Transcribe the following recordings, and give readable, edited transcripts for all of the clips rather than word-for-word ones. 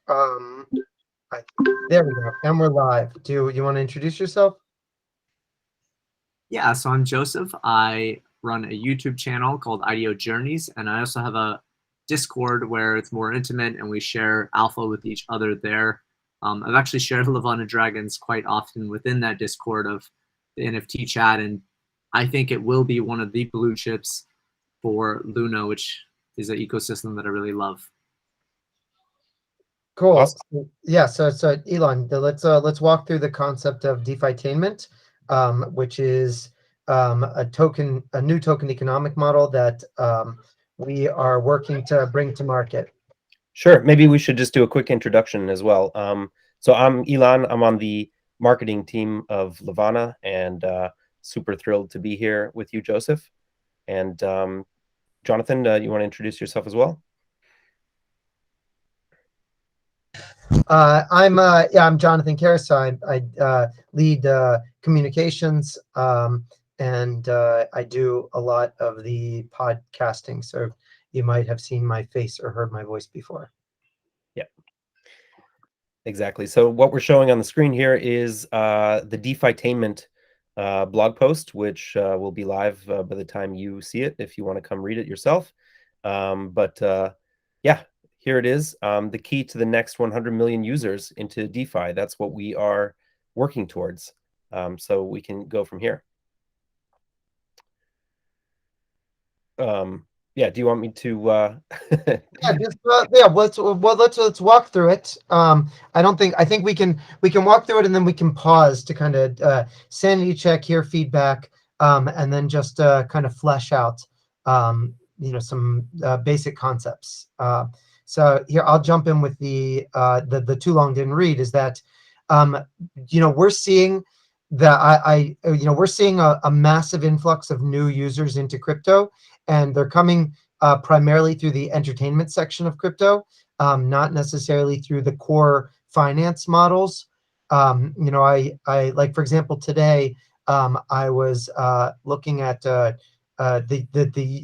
Um, I, there we go. And we're live. Do you want to introduce yourself? Yeah, so I'm Joseph. I run a YouTube channel called IDO Journeys, and I also have a Discord where it's more intimate and we share alpha with each other there. I've actually shared Levana Dragons quite often within that Discord of the NFT chat, and I think it will be one of the blue chips for Luna, which is an ecosystem that I really love. Cool. Awesome. Yeah. So Elon, let's walk through the concept of Defitainment, which is a new token economic model that we are working to bring to market. Sure. Maybe we should just do a quick introduction as well. So I'm Elon. I'm on the marketing team of Levana, and super thrilled to be here with you, Joseph. And Jonathan, you want to introduce yourself as well? I'm Jonathan Karras. I lead communications, and I do a lot of the podcasting. So you might have seen my face or heard my voice before. Yeah, exactly. So what we're showing on the screen here is the Defitainment blog post, which will be live by the time you see it, if you want to come read it yourself. Yeah, here it is. The key to the next 100 million users into DeFi. That's what we are working towards. So we can go from here. Yeah, do you want me to Let's walk through it. I think we can walk through it, and then we can pause to kind of sanity check, hear feedback, and then just kind of flesh out some basic concepts. So here I'll jump in with the too long didn't read is that we're seeing that we're seeing a massive influx of new users into crypto, and they're coming primarily through the entertainment section of crypto, not necessarily through the core finance models. I like, for example, today I was looking at the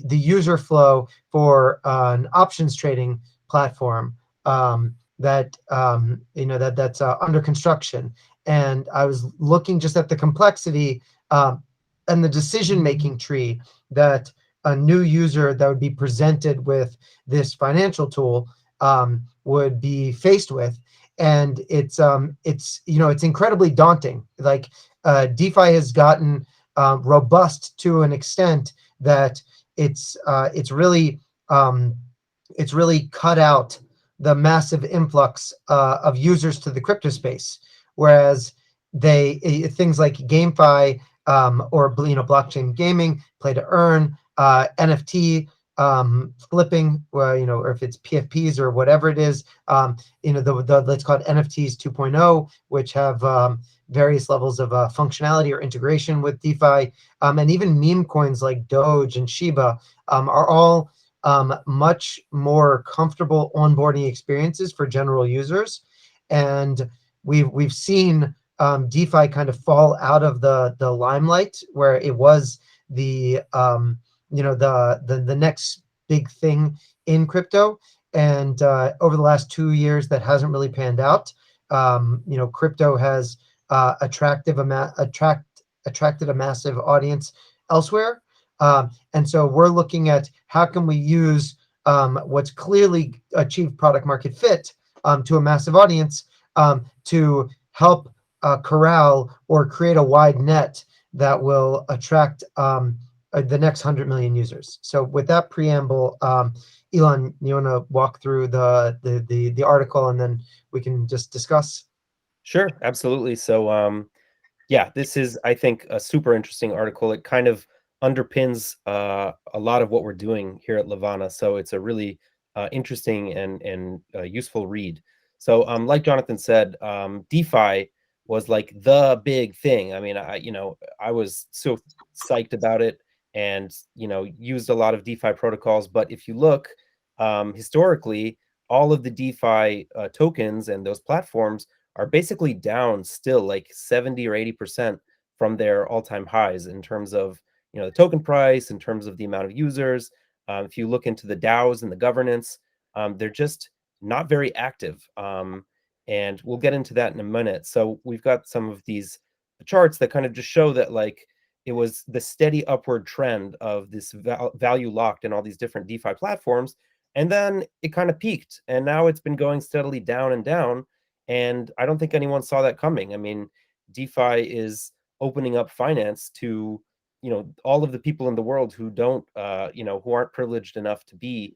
user flow for an options trading platform that's under construction, and I was looking just at the complexity and the decision-making tree that a new user that would be presented with this financial tool would be faced with, and it's incredibly daunting. Like DeFi has gotten robust to an extent that it's really cut out the massive influx of users to the crypto space, whereas things like Gamefi or blockchain gaming, play to earn, NFT flipping, or if it's PFPs or whatever it is, let's call it NFTs 2.0, which have various levels of functionality or integration with DeFi, and even meme coins like Doge and Shiba are all much more comfortable onboarding experiences for general users, and we've seen DeFi kind of fall out of the limelight, where it was the the next big thing in crypto, and over the last 2 years that hasn't really panned out. Crypto has attracted a massive audience elsewhere, and so we're looking at how can we use what's clearly achieved product market fit to a massive audience to help corral or create a wide net that will attract the next 100 million users. So with that preamble, Elon, you want to walk through the article, and then we can just discuss? Sure, absolutely. So yeah, this is, I think, a super interesting article. It kind of underpins a lot of what we're doing here at Levana. So it's a really interesting and useful read. So like Jonathan said, DeFi was like the big thing. I mean, I was so psyched about it, and used a lot of DeFi protocols. But if you look historically, all of the DeFi tokens and those platforms are basically down still like 70 or 80% from their all-time highs in terms of the token price, in terms of the amount of users. If you look into the DAOs and the governance, they're just not very active. And we'll get into that in a minute. So we've got some of these charts that kind of just show that like it was the steady upward trend of this value locked in all these different DeFi platforms. And then it kind of peaked, and now it's been going steadily down and down. And I don't think anyone saw that coming. I mean, DeFi is opening up finance to, all of the people in the world who don't, who aren't privileged enough to be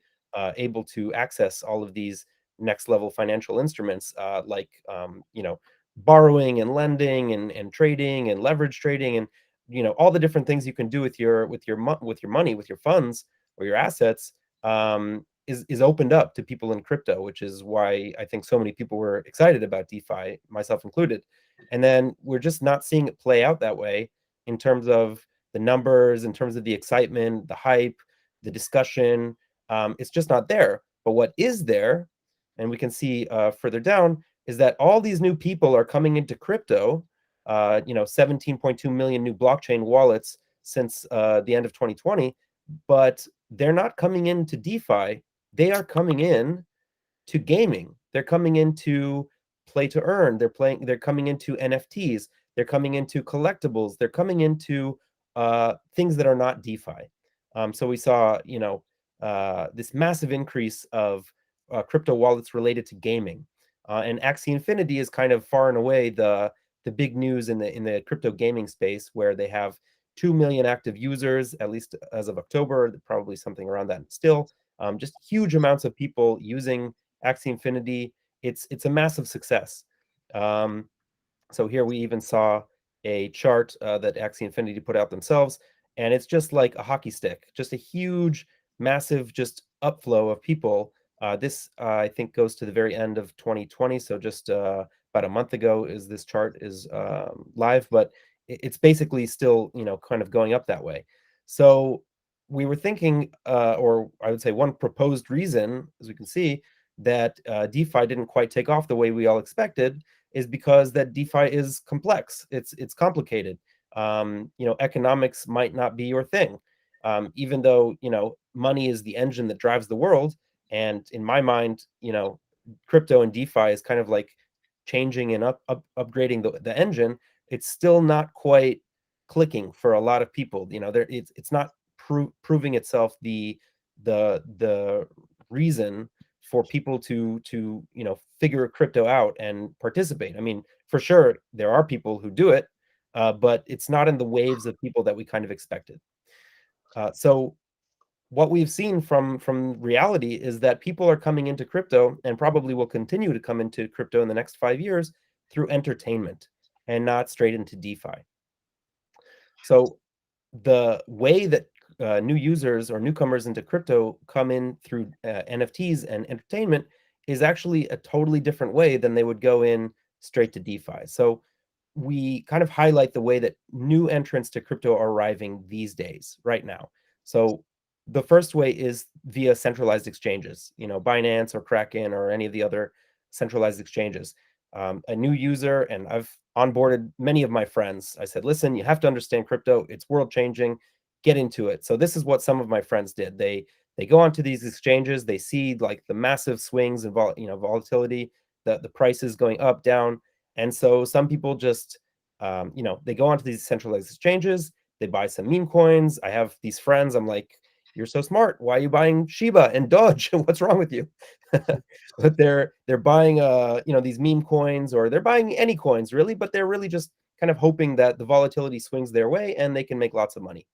able to access all of these next level financial instruments, like, borrowing and lending and trading and leverage trading, and all the different things you can do with your money, with your funds or your assets, is opened up to people in crypto, which is why I think so many people were excited about DeFi, myself included. And then we're just not seeing it play out that way in terms of the numbers, in terms of the excitement, the hype, the discussion. It's just not there. But what is there, and we can see further down, is that all these new people are coming into crypto. 17.2 million new blockchain wallets since the end of 2020, but they're not coming into DeFi. They are coming in to gaming. They're coming into play to earn. They're coming into NFTs. They're coming into collectibles. They're coming into things that are not DeFi. So we saw, this massive increase of crypto wallets related to gaming, and Axie Infinity is kind of far and away the big news in the crypto gaming space, where they have 2 million active users, at least as of October, probably something around that still. Just huge amounts of people using Axie Infinity. It's a massive success. So here we even saw a chart that Axie Infinity put out themselves, and it's just like a hockey stick, just a huge, massive, just upflow of people. This I think goes to the very end of 2020, so just about a month ago is this chart is live, but it's basically still kind of going up that way. So we were thinking, or I would say one proposed reason, as we can see, that DeFi didn't quite take off the way we all expected is because that DeFi is complex. It's complicated. Economics might not be your thing, even though money is the engine that drives the world. And in my mind, crypto and DeFi is kind of like changing and upgrading the engine. It's still not quite clicking for a lot of people. It's not proving itself the reason for people to figure crypto out and participate. I mean, for sure there are people who do it, but it's not in the waves of people that we kind of expected. So what we've seen from reality is that people are coming into crypto, and probably will continue to come into crypto in the next 5 years, through entertainment and not straight into DeFi. So the way that new users or newcomers into crypto come in through NFTs and entertainment is actually a totally different way than they would go in straight to DeFi. So we kind of highlight the way that new entrants to crypto are arriving these days, right now. So the first way is via centralized exchanges, Binance or Kraken or any of the other centralized exchanges. A new user, and I've onboarded many of my friends. I said, listen, you have to understand crypto. It's world changing. Get into it. So this is what some of my friends did. They go onto these exchanges. They see like the massive swings and volatility, the prices going up, down. And so some people just, they go onto these centralized exchanges. They buy some meme coins. I have these friends. I'm like, you're so smart. Why are you buying Shiba and Doge? What's wrong with you? But they're buying these meme coins, or they're buying any coins really, but they're really just kind of hoping that the volatility swings their way and they can make lots of money.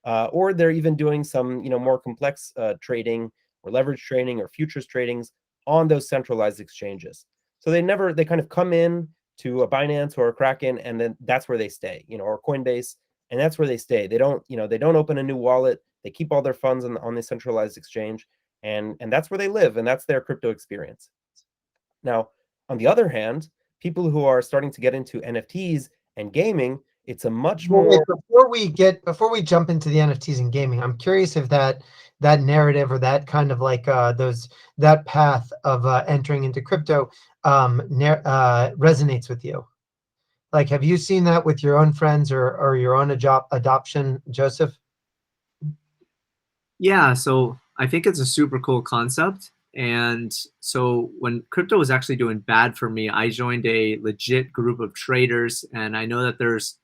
Or they're even doing some more complex trading or leverage trading or futures tradings on those centralized exchanges. So they kind of come in to a Binance or a Kraken, and then that's where they stay, or Coinbase, and that's where they stay. They don't open a new wallet. They keep all their funds on the centralized exchange, and that's where they live, and that's their crypto experience. Now, on the other hand, people who are starting to get into NFTs and gaming, it's a much more. Wait, before we jump into the NFTs and gaming, I'm curious if that narrative, or that kind of like that path of entering into crypto resonates with you. Like, have you seen that with your own friends or your own adoption, Joseph? Yeah, so I think it's a super cool concept. And so when crypto was actually doing bad for me, I joined a legit group of traders. And I know that there's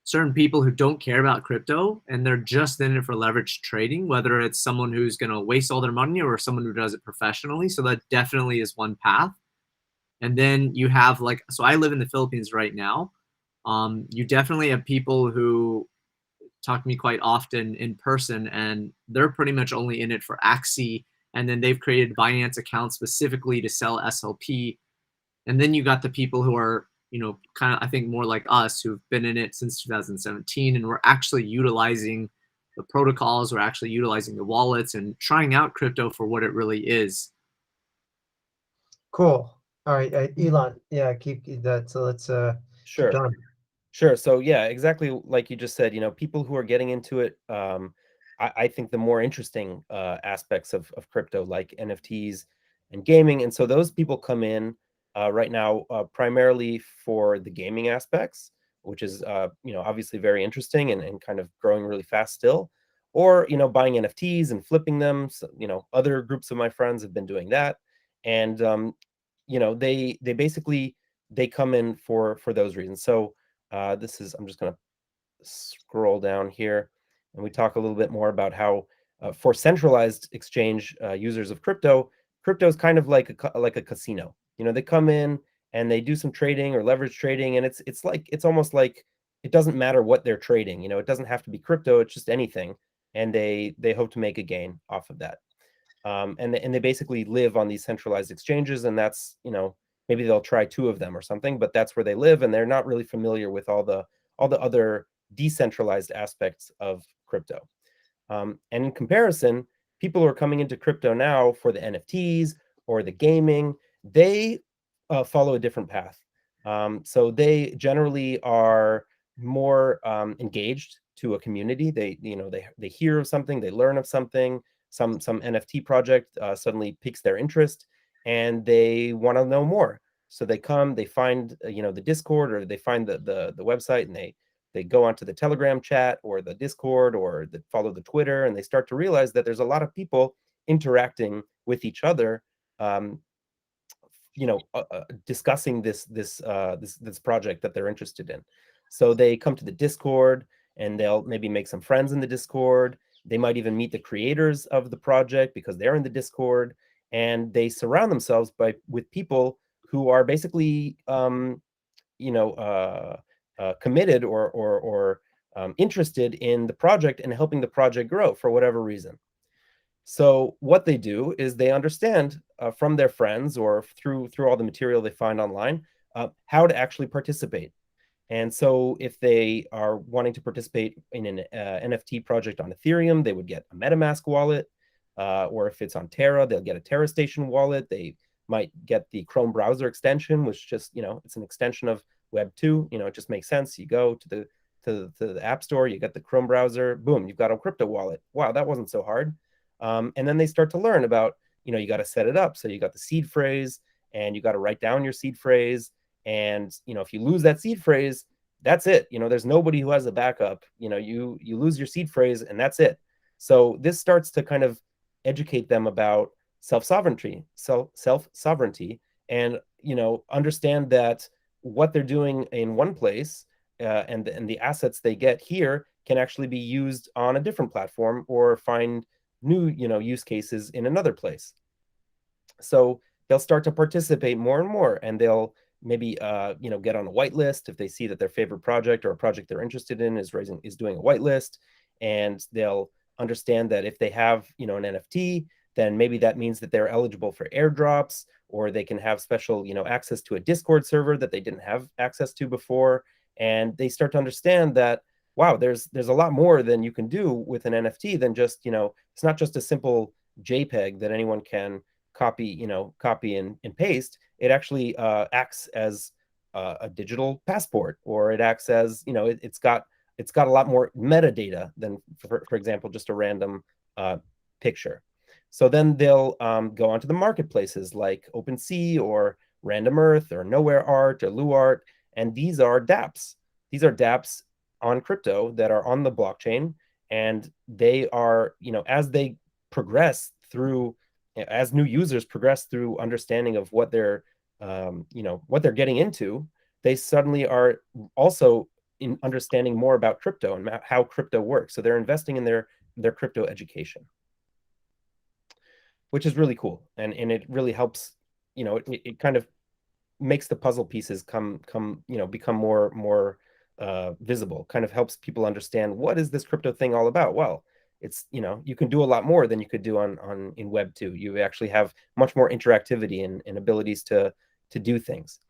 certain people who don't care about crypto and they're just in it for leverage trading, whether it's someone who's going to waste all their money or someone who does it professionally. So that definitely is one path. And then you have like, so I live in the Philippines right now. You definitely have people who talk to me quite often in person, and they're pretty much only in it for Axie. And then they've created Binance accounts specifically to sell SLP. And then you got the people who are, kind of, I think, more like us who've been in it since 2017, and we're actually utilizing the protocols, we're actually utilizing the wallets and trying out crypto for what it really is. Cool. All right, Elon. Yeah, keep that. So let's keep Sure. going. Sure. So yeah, exactly like you just said, people who are getting into it, I think the more interesting aspects of crypto, like NFTs and gaming. And so those people come in right now primarily for the gaming aspects, which is obviously very interesting and kind of growing really fast still. Or buying NFTs and flipping them. So, other groups of my friends have been doing that, and they basically they come in for those reasons. So I'm just going to scroll down here and we talk a little bit more about how for centralized exchange users of crypto is kind of like a casino. They come in and they do some trading or leverage trading, and it's almost like it doesn't matter what they're trading. It doesn't have to be crypto, it's just anything, and they hope to make a gain off of that. And they basically live on these centralized exchanges, and that's maybe they'll try two of them or something, but that's where they live, and they're not really familiar with all the other decentralized aspects of crypto. And in comparison, people who are coming into crypto now for the NFTs or the gaming, they follow a different path. So they generally are more engaged to a community. They hear of something, they learn of something, some NFT project suddenly piques their interest, and they want to know more. So they come, they find the Discord, or they find the website, and they go onto the Telegram chat or the Discord, or follow the Twitter, and they start to realize that there's a lot of people interacting with each other, discussing this project that they're interested in. So they come to the Discord, and they'll maybe make some friends in the Discord. They might even meet the creators of the project because they're in the Discord, and they surround themselves with people who are basically committed or interested in the project and helping the project grow for whatever reason. So what they do is they understand from their friends or through all the material they find online how to actually participate. And so if they are wanting to participate in an NFT project on Ethereum, they would get a MetaMask wallet. Or if it's on Terra, they'll get a Terra Station wallet. They might get the Chrome browser extension, which just, it's an extension of Web 2. It just makes sense. You go to the App Store, you get the Chrome browser, boom, you've got a crypto wallet. Wow, that wasn't so hard. And then they start to learn about, you got to set it up. So you got the seed phrase, and you got to write down your seed phrase. And, if you lose that seed phrase, that's it. There's nobody who has a backup. You lose your seed phrase, and that's it. So this starts to kind of educate them about self-sovereignty, and, understand that what they're doing in one place and the assets they get here can actually be used on a different platform, or find new use cases in another place. So they'll start to participate more and more, and they'll maybe get on a whitelist if they see that their favorite project or a project they're interested in is doing a whitelist. And they'll understand that if they have an NFT, then maybe that means that they're eligible for airdrops, or they can have special access to a Discord server that they didn't have access to before. And they start to understand that, wow, there's a lot more than you can do with an NFT than just it's not just a simple JPEG that anyone can copy and paste. It actually acts as a digital passport, or it acts as it's got a lot more metadata than, for example, just a random picture. So then they'll go onto the marketplaces like OpenSea or Random Earth or Nowhere Art or LuArt, and these are dApps. These are dApps on crypto that are on the blockchain, and they are as they progress through as new users progress through understanding of what they're what they're getting into, they suddenly are also in understanding more about crypto and how crypto works. So they're investing in their crypto education, which is really cool, and it really helps. It kind of makes the puzzle pieces become more visible. Kind of helps people understand, what is this crypto thing all about? Well, it's, you can do a lot more than you could do in Web 2. You actually have much more interactivity and abilities to do things.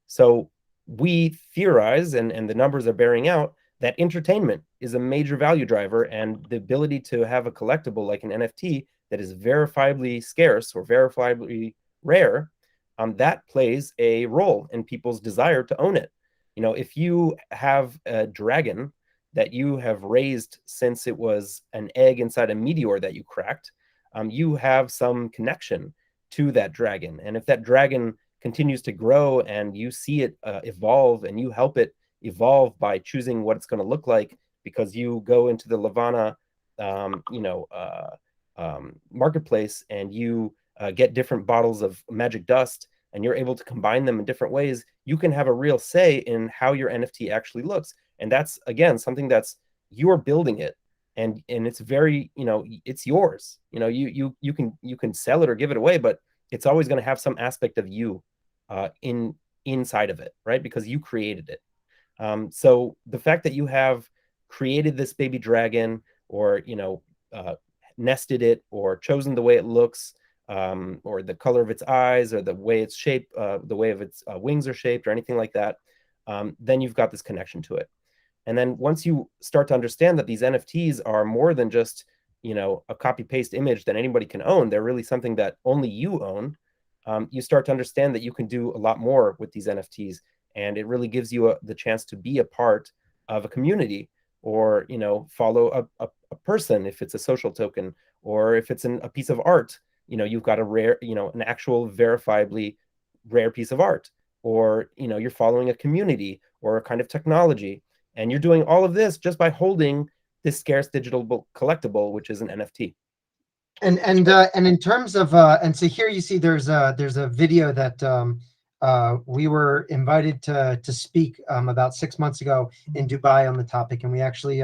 So we theorize, and the numbers are bearing out, that entertainment is a major value driver, and the ability to have a collectible like an NFT that is verifiably scarce or verifiably rare, that plays a role in people's desire to own it. If you have a dragon that you have raised since it was an egg inside a meteor that you cracked, you have some connection to that dragon. And if that dragon continues to grow and you see it evolve, and you help it evolve by choosing what it's going to look like, because you go into the Levana marketplace and you get different bottles of magic dust, and you're able to combine them in different ways, you can have a real say in how your NFT actually looks. And that's, again, something that's, you're building it, and it's very, it's yours. You can sell it or give it away, but it's always going to have some aspect of you inside of it, right? Because you created it. So the fact that you have created this baby dragon, or nested it, or chosen the way it looks, or the color of its eyes, or the way it's shaped, the way of its wings are shaped, or anything like that, then you've got this connection to it. And then once you start to understand that these NFTs are more than just, a copy-paste image that anybody can own, they're really something that only you own, you start to understand that you can do a lot more with these NFTs. And it really gives you the chance to be a part of a community, or, follow a person if it's a social token, or if it's a piece of art. You've got a rare, an actual verifiably rare piece of art, or, you're following a community or a kind of technology. And you're doing all of this just by holding this scarce digital collectible, which is an NFT. And in terms of and so here you see there's a video that we were invited to speak about 6 months ago in Dubai on the topic, and we actually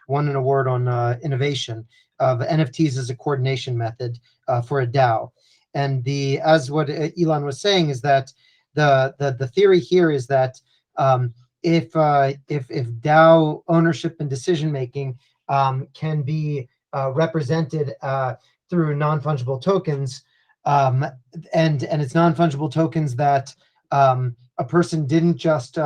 won an award on innovation of NFTs as a coordination method for a DAO. And as what Elon was saying is that the theory here is that if DAO ownership and decision making can be represented through non-fungible tokens, and it's non-fungible tokens that a person didn't just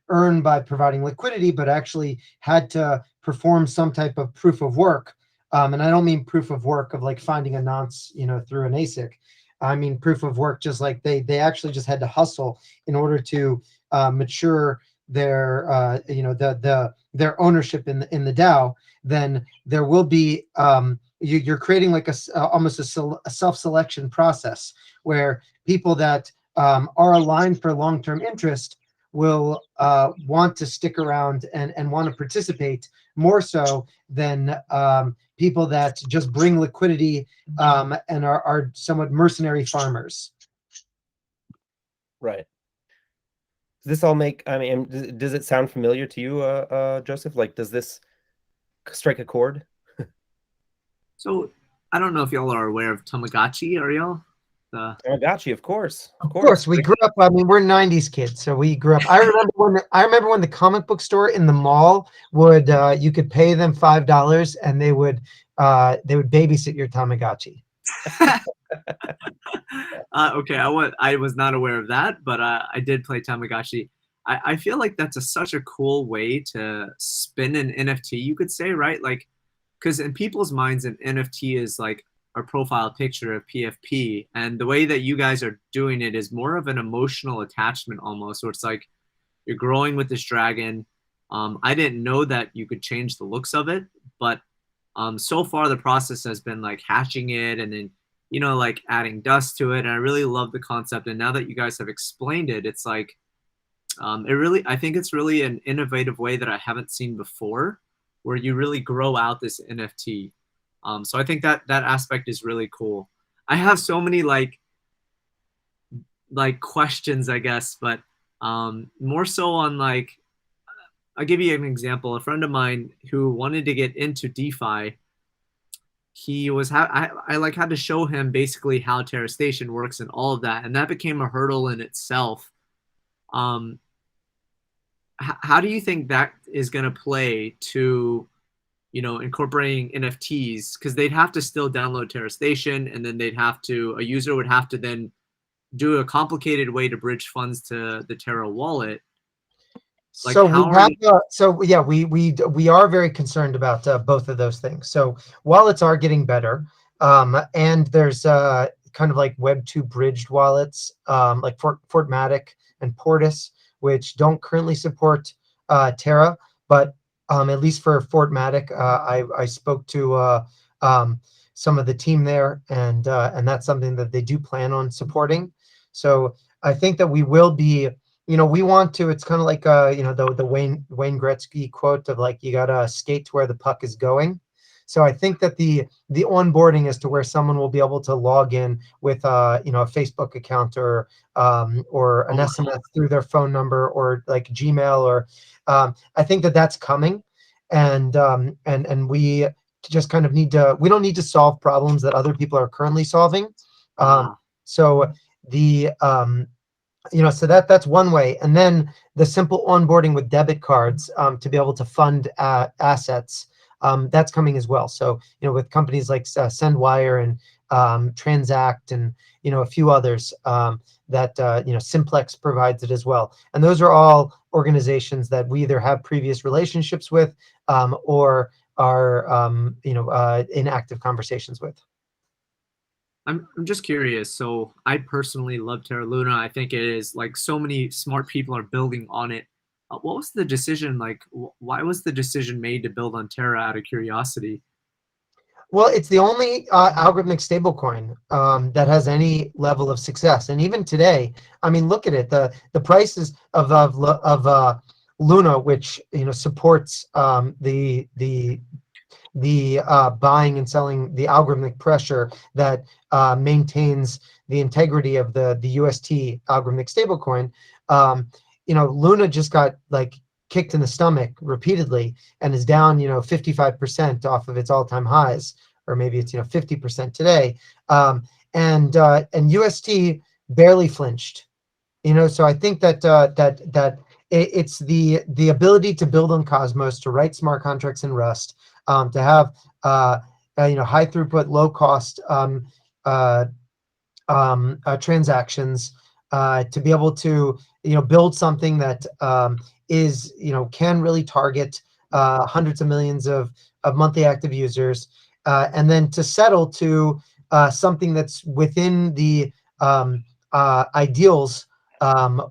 earn by providing liquidity, but actually had to perform some type of proof of work. And I don't mean proof of work of like finding a nonce, through an ASIC. I mean proof of work, just like they actually just had to hustle in order to mature their their ownership in the DAO. Then there will be you're creating like almost a self-selection process where people that are aligned for long-term interest will want to stick around and want to participate more so than people that just bring liquidity and are somewhat mercenary farmers. Right. Does this all make, I mean, does it sound familiar to you, Joseph? Like, does this strike a chord? So I don't know if y'all are aware of Tamagotchi, are y'all? Tamagotchi, of course. Of course, we grew up. I mean, we're '90s kids, so we grew up. I remember when the comic book store in the mall would you could pay them $5 and they would babysit your Tamagotchi. Okay, I was not aware of that, but I did play Tamagotchi. I feel like that's such a cool way to spin an NFT, you could say, right? Like, because in people's minds, an NFT is like a profile picture of PFP, and the way that you guys are doing it is more of an emotional attachment almost. So it's like you're growing with this dragon. I didn't know that you could change the looks of it, but so far the process has been like hatching it and then like adding dust to it. And I really love the concept. And now that you guys have explained it, it's like I think it's really an innovative way that I haven't seen before, where you really grow out this NFT. So I think that aspect is really cool. I have so many like questions, I guess, but more so on like I'll give you an example. A friend of mine who wanted to get into DeFi, he was I like had to show him basically how Terra Station works and all of that, and that became a hurdle in itself. Um, how do you think that is going to play to incorporating NFTs? Because they'd have to still download Terra Station, and then a user would have to then do a complicated way to bridge funds to the Terra wallet. Like, So we how are have, you? so yeah, we are very concerned about both of those things. So wallets are getting better, and there's kind of like Web2 bridged wallets, like Fortmatic and Portis, which don't currently support Terra, but at least for Fortmatic, I spoke to some of the team there, and that's something that they do plan on supporting. So I think that we will be, we want to, it's kind of like the Wayne Gretzky quote of like, you gotta skate to where the puck is going. So I think that the onboarding is to where someone will be able to log in with a Facebook account or an SMS through their phone number or like Gmail, or I think that that's coming, and we just kind of we don't need to solve problems that other people are currently solving. So the so that's one way. And then the simple onboarding with debit cards to be able to fund assets, that's coming as well. So with companies like Sendwire and Transact and a few others, that Simplex provides it as well. And those are all organizations that we either have previous relationships with or are in active conversations with. I'm just curious. So I personally love Terra Luna. I think it is like so many smart people are building on it. What was the decision like? Why was the decision made to build on Terra out of curiosity? Well, it's the only algorithmic stablecoin that has any level of success, and even today, I mean, look at it. The prices of Luna, which supports the buying and selling, the algorithmic pressure that maintains the integrity of the UST algorithmic stablecoin. Luna just got like kicked in the stomach repeatedly and is down 55% off of its all-time highs, or maybe it's 50% today. And UST barely flinched. So I think that it's the ability to build on Cosmos, to write smart contracts in Rust, to have high throughput, low cost transactions, to be able to build something that is can really target hundreds of millions of monthly active users, and then to settle to something that's within the ideals,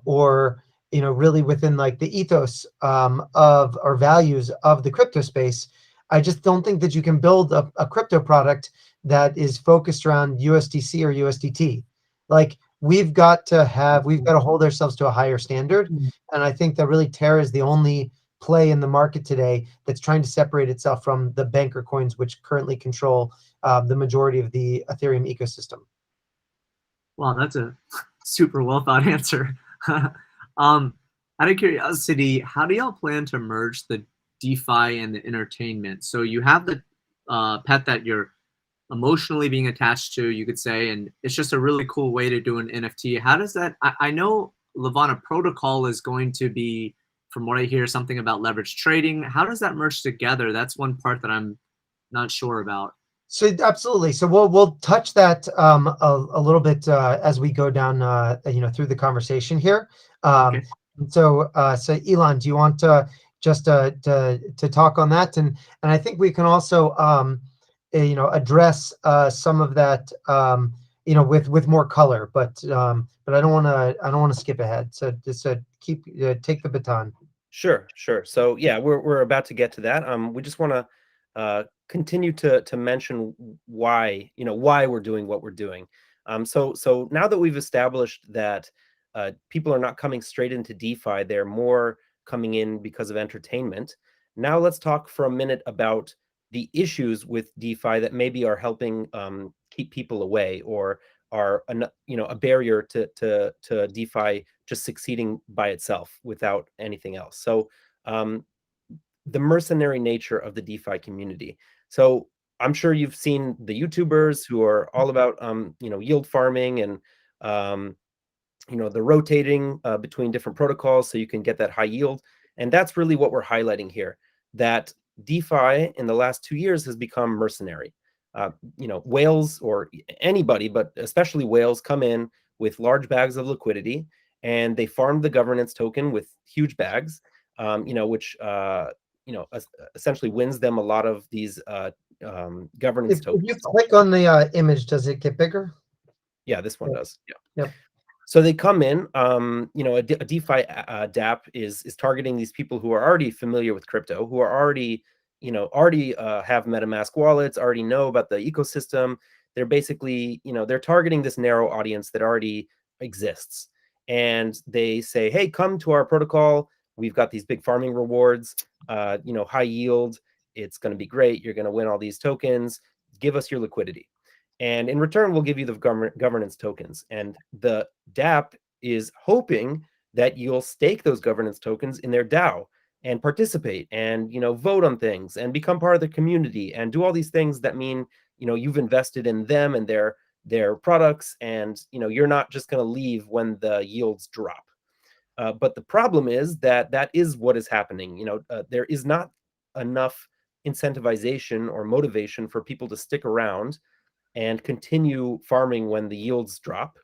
or really within like the ethos of or values of the crypto space. I just don't think that you can build a crypto product that is focused around USDC or USDT. Like we've got to hold ourselves to a higher standard. And I think that really Terra is the only play in the market today that's trying to separate itself from the banker coins, which currently control the majority of the Ethereum ecosystem. Wow, that's a super well thought answer. Out of curiosity, how do y'all plan to merge the DeFi and the entertainment? So you have the pet that you're emotionally being attached to, you could say, and it's just a really cool way to do an NFT. How does that? I know Levana protocol is going to be, from what I hear, something about leverage trading. How does that merge together? That's one part that I'm not sure about. So absolutely. So we'll touch that a little bit as we go down through the conversation here. Okay. So Elon, do you want to just to talk on that? And I think we can also address some of that with more color, but I don't want to skip ahead. So just take the baton. Sure. So yeah, we're about to get to that. We just want to continue to mention why we're doing what we're doing. So now that we've established that people are not coming straight into DeFi, they're more coming in because of entertainment. Now let's talk for a minute about the issues with DeFi that maybe are helping keep people away or are a barrier to DeFi just succeeding by itself without anything else. So the mercenary nature of the DeFi community. So I'm sure you've seen the YouTubers who are all about yield farming and the rotating between different protocols so you can get that high yield. And that's really what we're highlighting here, that DeFi in the last 2 years has become mercenary. Whales, or anybody, but especially whales, come in with large bags of liquidity and they farm the governance token with huge bags, which essentially wins them a lot of these governance tokens. If you click on the image, does it get bigger? Yeah, this one does. Yeah. Yep. So they come in, a DeFi DApp is targeting these people who are already familiar with crypto, who are already have MetaMask wallets, already know about the ecosystem. They're basically, they're targeting this narrow audience that already exists. And they say, hey, come to our protocol. We've got these big farming rewards, high yield. It's going to be great. You're going to win all these tokens. Give us your liquidity. And in return, we'll give you the governance tokens. And the DApp is hoping that you'll stake those governance tokens in their DAO and participate and vote on things and become part of the community and do all these things that mean you've invested in them and their products, and you're not just going to leave when the yields drop. But the problem is that is what is happening. There is not enough incentivization or motivation for people to stick around and continue farming when the yields drop.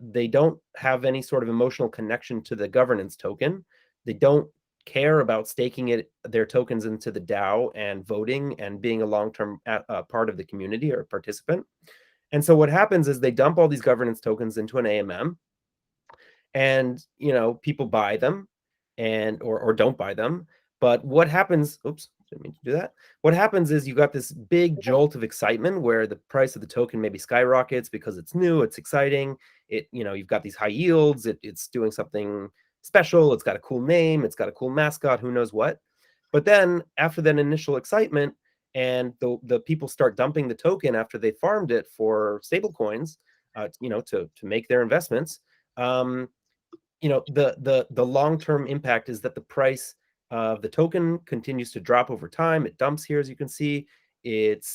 They don't have any sort of emotional connection to the governance token. They don't care about staking their tokens into the DAO and voting and being a long-term part of the community or participant. And so what happens is they dump all these governance tokens into an AMM, and people buy them or don't buy them. But what happens, oops, didn't mean to do that. What happens is you got this big jolt of excitement where the price of the token maybe skyrockets because it's new, it's exciting. You've got these high yields, it's doing something special, it's got a cool name, it's got a cool mascot, who knows what. But then after that initial excitement, and the people start dumping the token after they farmed it for stable coins, to make their investments. The long-term impact is that the price of the token continues to drop over time. It dumps here, as you can see. It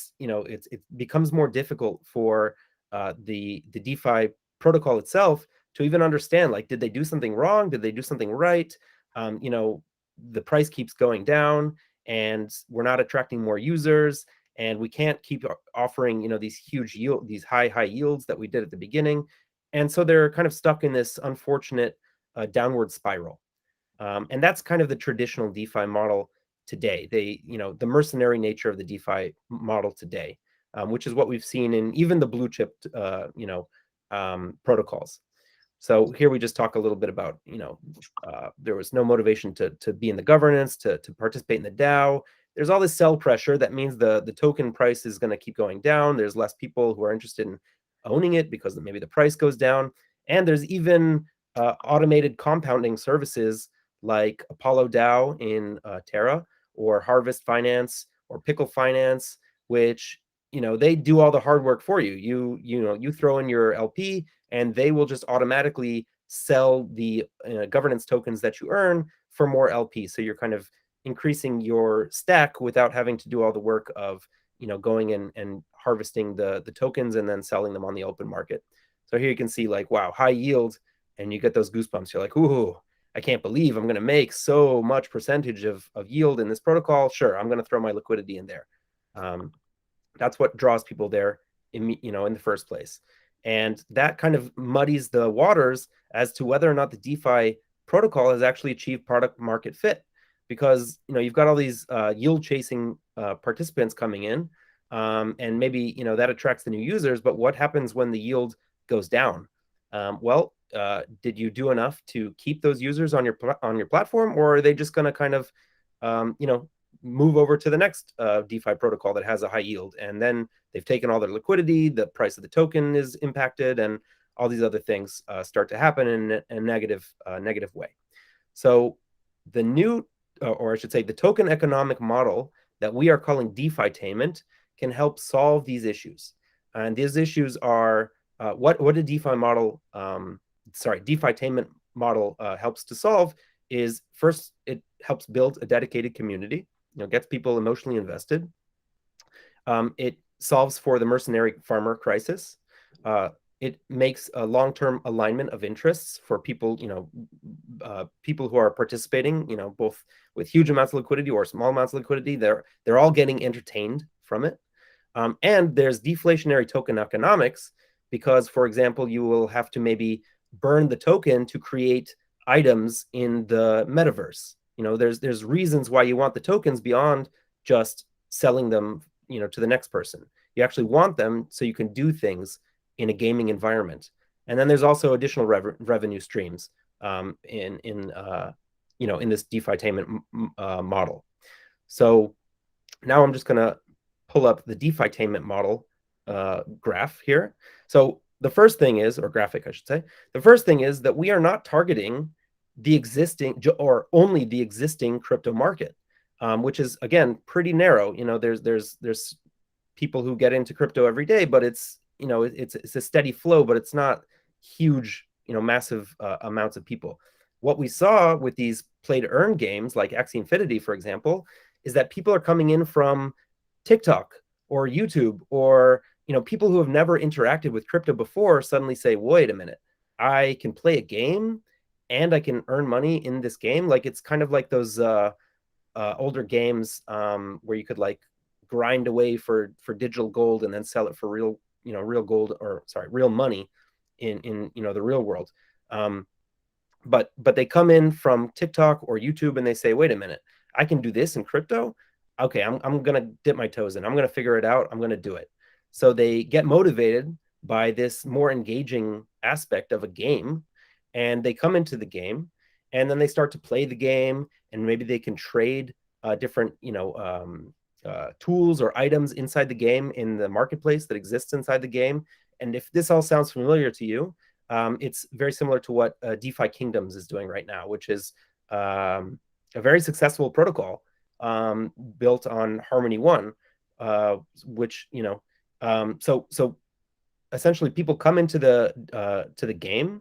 becomes more difficult for the DeFi protocol itself to even understand, like, did they do something wrong? Did they do something right? The price keeps going down and we're not attracting more users, and we can't keep offering these huge these high yields that we did at the beginning. And so they're kind of stuck in this unfortunate downward spiral. And that's kind of the traditional DeFi model today. The mercenary nature of the DeFi model today, which is what we've seen in even the Bluechip, protocols. So here we just talk a little bit about, there was no motivation to be in the governance, to participate in the DAO. There's all this sell pressure. That means the token price is going to keep going down. There's less people who are interested in owning it because maybe the price goes down. And there's even automated compounding services like Apollo DAO in Terra, or Harvest Finance, or Pickle Finance, which they do all the hard work for you. You throw in your LP, and they will just automatically sell the governance tokens that you earn for more LP. So you're kind of increasing your stack without having to do all the work of going and harvesting the tokens and then selling them on the open market. So here you can see, like, wow, high yield, and you get those goosebumps. You're like, ooh, I can't believe I'm going to make so much percentage of yield in this protocol. Sure, I'm going to throw my liquidity in there. That's what draws people there in the first place. And that kind of muddies the waters as to whether or not the DeFi protocol has actually achieved product market fit, because you've got all these yield chasing participants coming in, and maybe that attracts the new users. But what happens when the yield goes down? Did you do enough to keep those users on your platform, or are they just going to kind of move over to the next DeFi protocol that has a high yield, and then they've taken all their liquidity, the price of the token is impacted, and all these other things start to happen in a negative way. So the new, or I should say, the token economic model that we are calling Defitainment can help solve these issues. And these issues are what a DeFi model, Defitainment model helps to solve is, first, it helps build a dedicated community, gets people emotionally invested. It solves for the mercenary farmer crisis. It makes a long-term alignment of interests for people, people who are participating, both with huge amounts of liquidity or small amounts of liquidity. They're all getting entertained from it. And there's deflationary token economics because, for example, you will have to maybe burn the token to create items in the metaverse. There's reasons why you want the tokens beyond just selling them, to the next person. You actually want them so you can do things in a gaming environment. And then there's also additional revenue streams in this Defitainment model. So now I'm just going to pull up the Defitainment model graph here. So the first thing is, or graphic, I should say, the first thing is that we are not targeting the existing or only the existing crypto market, which is, again, pretty narrow. There's people who get into crypto every day, but it's a steady flow, but it's not huge, massive amounts of people. What we saw with these play to earn games like Axie Infinity, for example, is that people are coming in from TikTok or YouTube, or people who have never interacted with crypto before suddenly say, wait a minute, I can play a game and I can earn money in this game. Like, it's kind of like those older games where you could like grind away for digital gold and then sell it for real gold, or sorry, real money in the real world. But they come in from TikTok or YouTube and they say, wait a minute, I can do this in crypto. Okay, I'm gonna dip my toes in. I'm gonna figure it out. I'm gonna do it. So they get motivated by this more engaging aspect of a game, and they come into the game, and then they start to play the game, and maybe they can trade different tools or items inside the game in the marketplace that exists inside the game. And if this all sounds familiar to you, it's very similar to what DeFi Kingdoms is doing right now, which is a very successful protocol built on Harmony One, which so essentially people come into the game,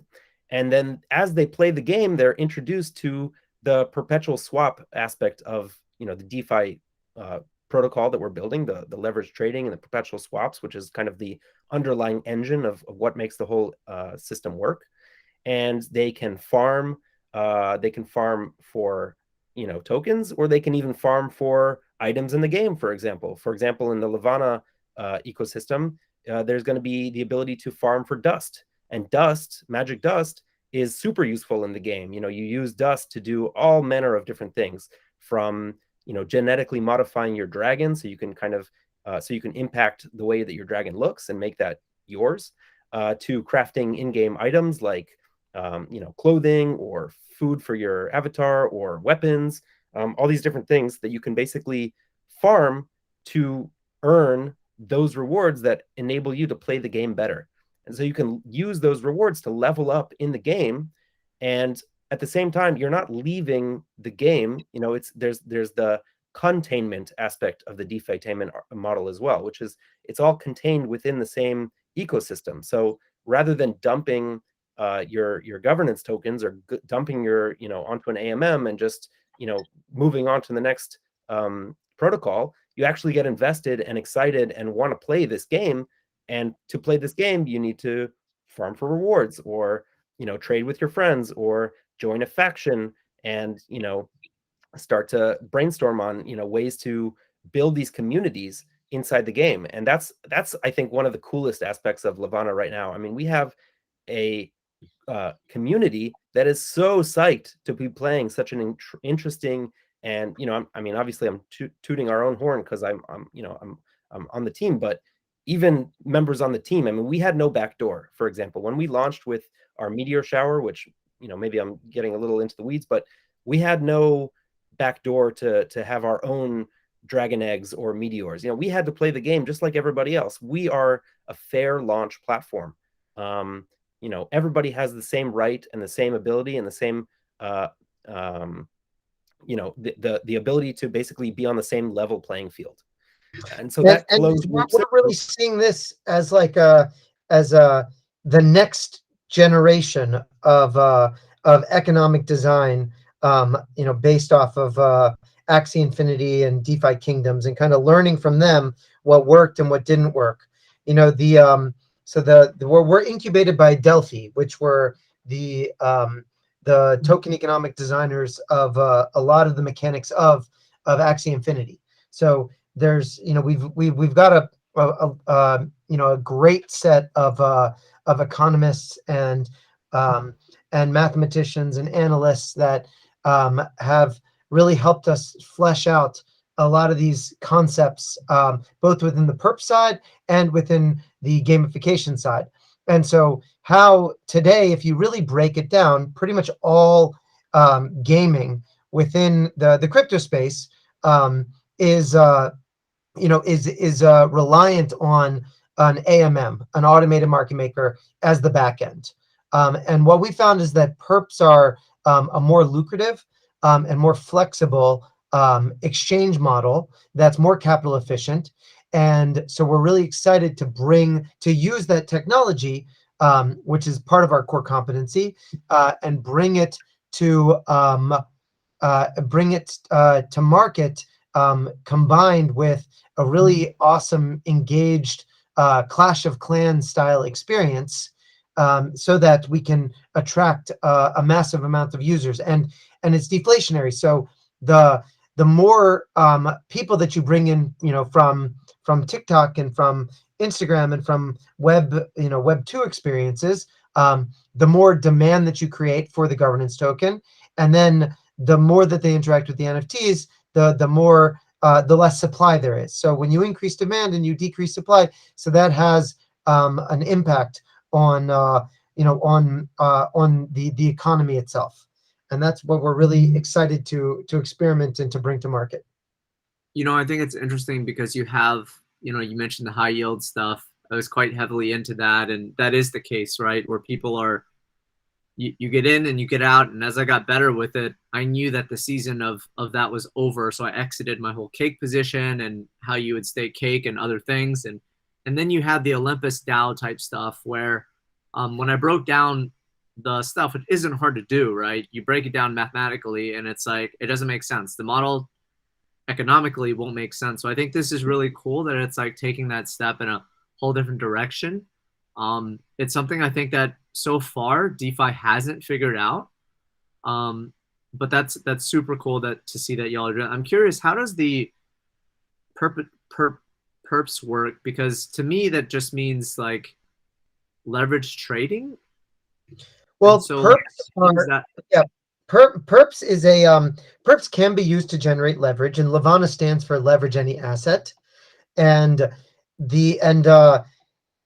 and then as they play the game, they're introduced to the perpetual swap aspect of the DeFi protocol that we're building, the leverage trading and the perpetual swaps, which is kind of the underlying engine of what makes the whole system work. And they can farm for tokens, or they can even farm for items in the game. For example, in the Levana ecosystem, there's going to be the ability to farm for dust, and magic dust is super useful in the game. You use dust to do all manner of different things, from genetically modifying your dragon so you can impact the way that your dragon looks and make that yours, to crafting in-game items like clothing or food for your avatar or weapons, all these different things that you can basically farm to earn those rewards that enable you to play the game better. And so you can use those rewards to level up in the game, and at the same time, you're not leaving the game. There's the containment aspect of the Defitainment model as well, which is it's all contained within the same ecosystem. So rather than dumping your governance tokens, or dumping your onto an AMM and just moving on to the next protocol, you actually get invested and excited and want to play this game. And to play this game, you need to farm for rewards, or trade with your friends, or join a faction, and start to brainstorm on ways to build these communities inside the game. And that's I think one of the coolest aspects of Levana right now. I mean, we have a community that is so psyched to be playing such an interesting, and obviously I'm tooting our own horn because I'm on the team, but even members on the team, I mean, we had no backdoor. For example, when we launched with our meteor shower, which maybe I'm getting a little into the weeds, but we had no backdoor to have our own dragon eggs or meteors. We had to play the game just like everybody else. We are a fair launch platform. Everybody has the same right and the same ability and the same the ability to basically be on the same level playing field. And so that And closed we're, loop we're really seeing this as like the next generation of economic design, based off of Axie Infinity and DeFi Kingdoms, and kind of learning from them what worked and what didn't work. We're incubated by Delphi, which were the token economic designers of a lot of the mechanics of Axie Infinity. So there's we've got a great set of economists and mathematicians and analysts that have really helped us flesh out a lot of these concepts, both within the perp side and within the gamification side. And so how today, if you really break it down, pretty much all gaming within the crypto space is reliant on an AMM, an automated market maker, as the back end. And what we found is that perps are a more lucrative and more flexible exchange model that's more capital efficient. And so we're really excited to use that technology, which is part of our core competency, and bring it to market, combined with a really awesome, engaged Clash of Clans style experience, so that we can attract a massive amount of users. And it's deflationary. So the more people that you bring in, from TikTok and from Instagram and from Web 2 experiences, the more demand that you create for the governance token, and then the more that they interact with the NFTs, the less supply there is. So when you increase demand and you decrease supply, so that has an impact on the economy itself. And that's what we're really excited to experiment and to bring to market. I think it's interesting because you have, you mentioned the high yield stuff. I was quite heavily into that, and that is the case, right? Where people are, you get in and you get out, and as I got better with it, I knew that the season of that was over, so I exited my whole cake position and how you would stake cake and other things, and then you had the Olympus DAO type stuff where, when I broke down the stuff, it isn't hard to do, right? You break it down mathematically, and it's like it doesn't make sense. The model economically won't make sense. So I think this is really cool that it's like taking that step in a whole different direction. It's something I think that so far DeFi hasn't figured out. But that's super cool to see that y'all are doing. I'm curious, how does the perps work? Because to me that just means like leverage trading. Well, so perps perps is perps can be used to generate leverage, and Levana stands for leverage any asset. And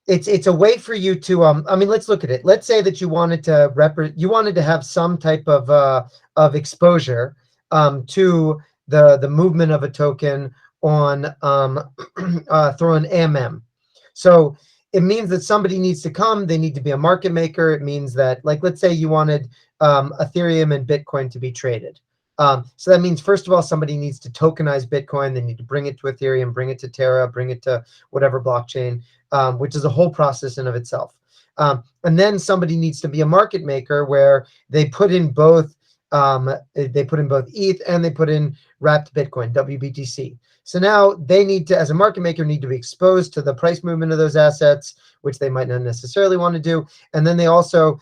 it's a way for you to let's look at it. Let's say that you wanted to have some type of exposure to the movement of a token on through an AMM. So it means that somebody needs to come, they need to be a market maker. It means that, like, let's say you wanted Ethereum and Bitcoin to be traded. So that means, first of all, somebody needs to tokenize Bitcoin. They need to bring it to Ethereum, bring it to Terra, bring it to whatever blockchain, which is a whole process in of itself. And then somebody needs to be a market maker where they put in both ETH and they put in wrapped Bitcoin, WBTC. So now they need to, as a market maker, need to be exposed to the price movement of those assets, which they might not necessarily want to do. And then they also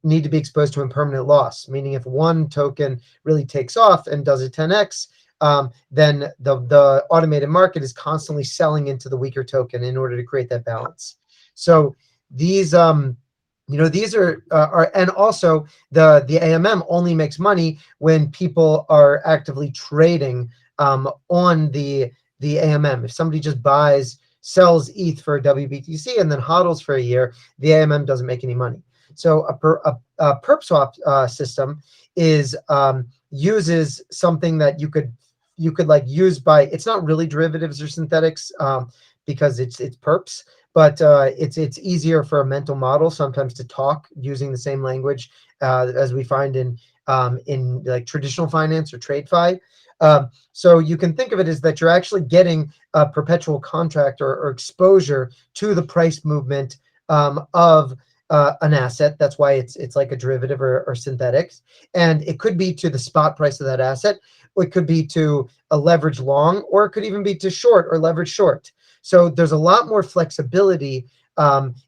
need to be exposed to impermanent loss, meaning if one token really takes off and does a 10x, then the automated market is constantly selling into the weaker token in order to create that balance. So these these are and also the AMM only makes money when people are actively trading on the AMM. If somebody just sells ETH for WBTC and then hodls for a year, the AMM doesn't make any money. So a perp swap system uses something that you could like use by, it's not really derivatives or synthetics because it's perps, but it's easier for a mental model sometimes to talk using the same language as we find in in like traditional finance or TradeFi. So you can think of it as that you're actually getting a perpetual contract or exposure to the price movement of an asset. That's why it's like a derivative or synthetics. And it could be to the spot price of that asset. It could be to a leverage long, or it could even be to short or leverage short. So there's a lot more flexibility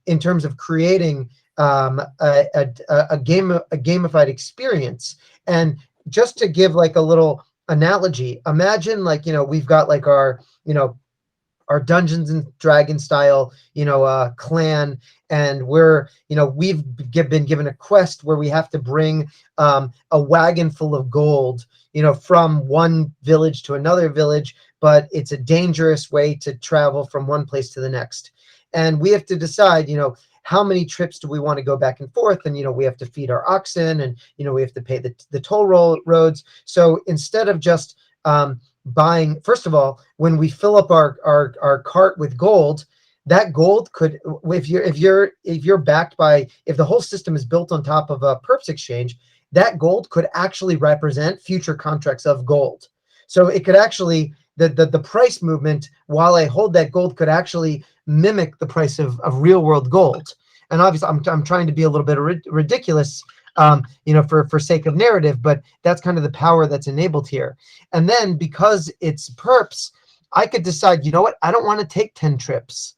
in terms of creating a gamified experience. And just to give like a little analogy, imagine like, we've got like our Dungeons and Dragons style, clan, and we've been given a quest where we have to bring a wagon full of gold, from one village to another village, but it's a dangerous way to travel from one place to the next. And we have to decide, how many trips do we want to go back and forth? And, we have to feed our oxen, and, we have to pay the toll roads. So instead of just buying, first of all, when we fill up our cart with gold, that gold could, if you're backed by, if the whole system is built on top of a perps exchange, that gold could actually represent future contracts of gold. So it could actually, the price movement while I hold that gold could actually mimic the price of real world gold. And obviously I'm trying to be a little bit ridiculous, for sake of narrative, but that's kind of the power that's enabled here. And then because it's perps, I could decide, you know what, I don't want to take 10 trips.